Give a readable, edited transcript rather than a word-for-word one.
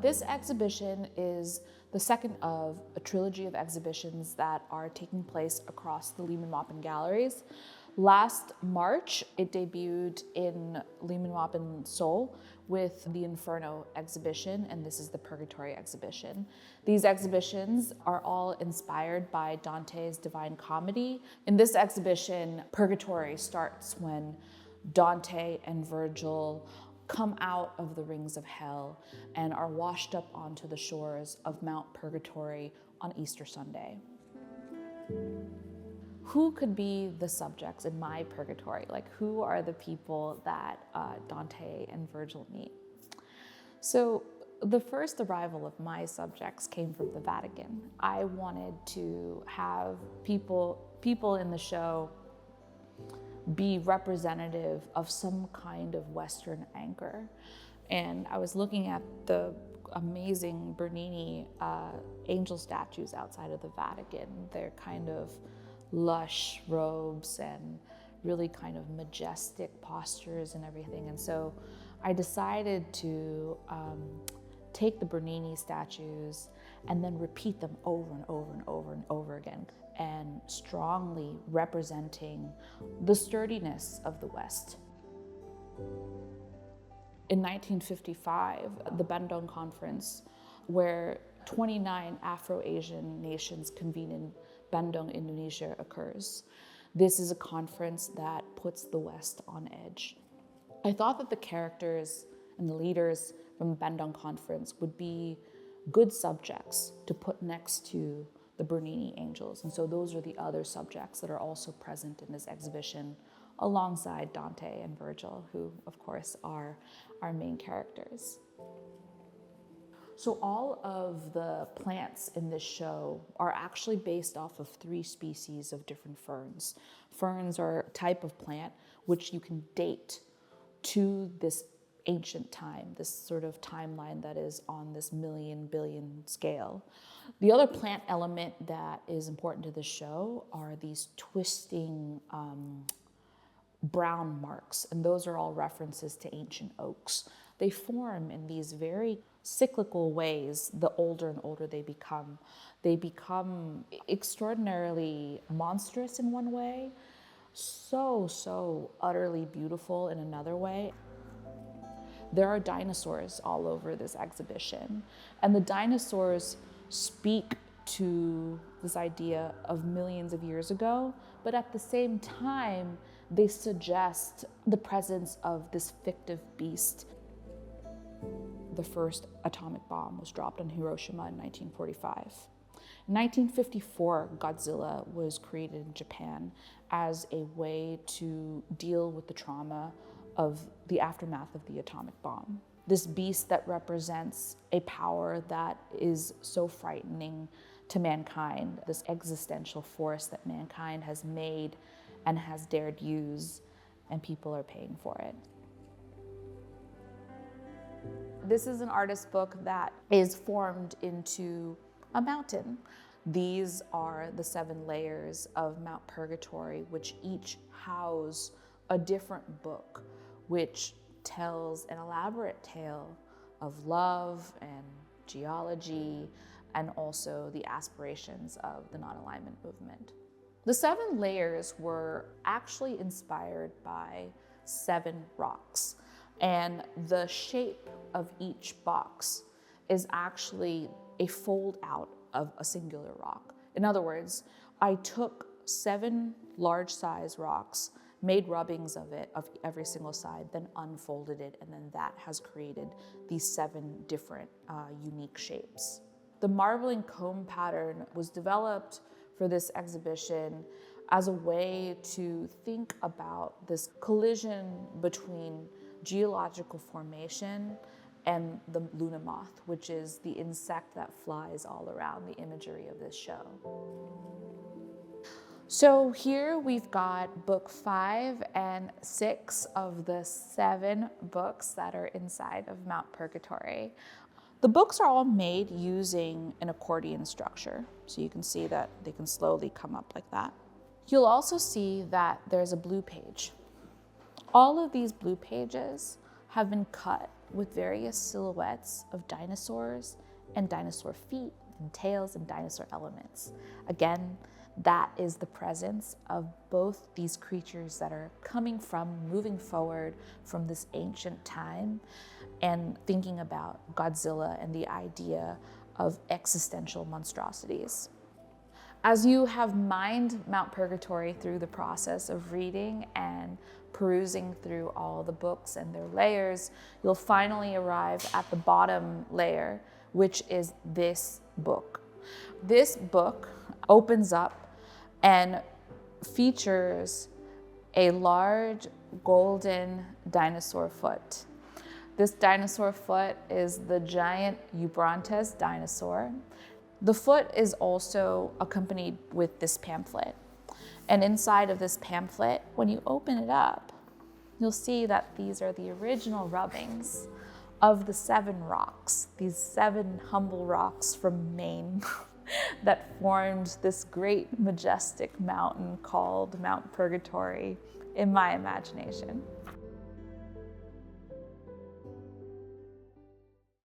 This exhibition is the second of a trilogy of exhibitions that are taking place across the Lehmann Maupin galleries. Last March, it debuted in Lehmann Maupin Seoul with the Inferno exhibition, and this is the Purgatory exhibition. These exhibitions are all inspired by Dante's Divine Comedy. In this exhibition, Purgatory starts when Dante and Virgil come out of the rings of hell and are washed up onto the shores of Mount Purgatory on Easter Sunday. Who could be the subjects in my purgatory? Like, who are the people that Dante and Virgil meet? So the first arrival of my subjects came from the Vatican. I wanted to have people in the show be representative of some kind of Western anchor. And I was looking at the amazing Bernini angel statues outside of the Vatican. They're kind of lush robes and really kind of majestic postures and everything. And so I decided to take the Bernini statues and then repeat them over and over and over and over again, and strongly representing the sturdiness of the West. In 1955, the Bandung Conference, where 29 Afro-Asian nations convene in Bandung, Indonesia, occurs. This is a conference that puts the West on edge. I thought that the characters and the leaders from the Bandung Conference would be good subjects to put next to the Bernini angels. And so those are the other subjects that are also present in this exhibition alongside Dante and Virgil, who of course are our main characters. So all of the plants in this show are actually based off of 3 species of different ferns. Ferns are a type of plant which you can date to this ancient time, this sort of timeline that is on this million, billion scale. The other plant element that is important to the show are these twisting brown marks, and those are all references to ancient oaks. They form in these very cyclical ways the older and older they become. They become extraordinarily monstrous in one way, so utterly beautiful in another way. There are dinosaurs all over this exhibition, and the dinosaurs speak to this idea of millions of years ago, but at the same time, they suggest the presence of this fictive beast. The first atomic bomb was dropped on Hiroshima in 1945. In 1954, Godzilla was created in Japan as a way to deal with the trauma of the aftermath of the atomic bomb. This beast that represents a power that is so frightening to mankind, this existential force that mankind has made and has dared use, and people are paying for it. This is an artist book that is formed into a mountain. These are the 7 layers of Mount Purgatory, which each house a different book, which tells an elaborate tale of love and geology, and also the aspirations of the non-alignment movement. The 7 layers were actually inspired by 7 rocks, and the shape of each box is actually a fold out of a singular rock. In other words, I took 7 large size rocks, made rubbings of it, of every single side, then unfolded it, and then that has created these 7 different unique shapes. The marbling comb pattern was developed for this exhibition as a way to think about this collision between geological formation and the Luna moth, which is the insect that flies all around the imagery of this show. So here we've got book 5 and 6 of the 7 books that are inside of Mount Purgatory. The books are all made using an accordion structure, so you can see that they can slowly come up like that. You'll also see that there's a blue page. All of these blue pages have been cut with various silhouettes of dinosaurs and dinosaur feet and tails and dinosaur elements. Again, that is the presence of both these creatures that are moving forward from this ancient time and thinking about Godzilla and the idea of existential monstrosities. As you have mined Mount Purgatory through the process of reading and perusing through all the books and their layers, you'll finally arrive at the bottom layer, which is this book. This book opens up and features a large golden dinosaur foot. This dinosaur foot is the giant Eubrontes dinosaur. The foot is also accompanied with this pamphlet. And inside of this pamphlet, when you open it up, you'll see that these are the original rubbings of the 7 rocks, these 7 humble rocks from Maine that formed this great majestic mountain called Mount Purgatory in my imagination.